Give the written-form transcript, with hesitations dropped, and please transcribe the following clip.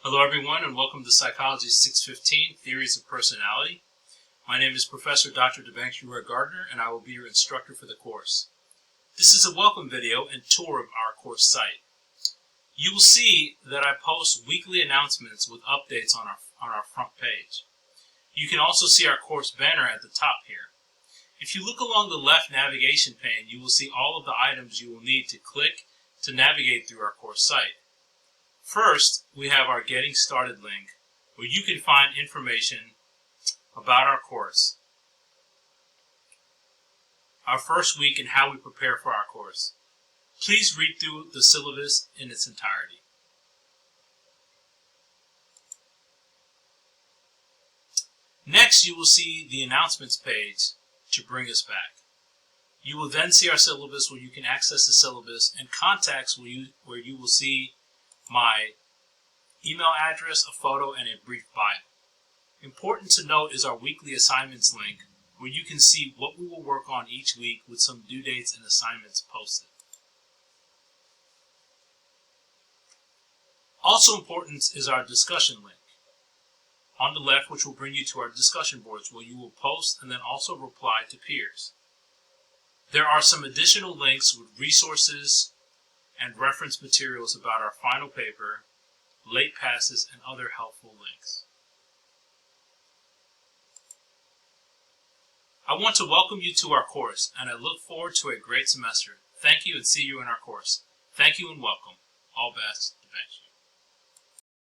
Hello everyone and welcome to Psychology 615, Theories of Personality. My name is Professor Dr. Debangshu Roygardner and I will be your instructor for the course. This is a welcome video and tour of our course site. You will see that I post weekly announcements with updates on our front page. You can also see our course banner at the top here. If you look along the left navigation pane, you will see all of the items you will need to click to navigate through our course site. First, we have our Getting Started link, where you can find information about our course, our first week, and how we prepare for our course. Please read through the syllabus in its entirety. Next, you will see the announcements page to bring us back. You will then see our syllabus, where you can access the syllabus, and contacts where you will see my email address, a photo, and a brief bio. Important to note is our weekly assignments link, where you can see what we will work on each week with some due dates and assignments posted. Also important is our discussion link on the left, which will bring you to our discussion boards, where you will post and then also reply to peers. There are some additional links with resources and reference materials about our final paper, late passes, and other helpful links. I want to welcome you to our course, and I look forward to a great semester. Thank you and see you in our course. Thank you and welcome. All best, Debangshu.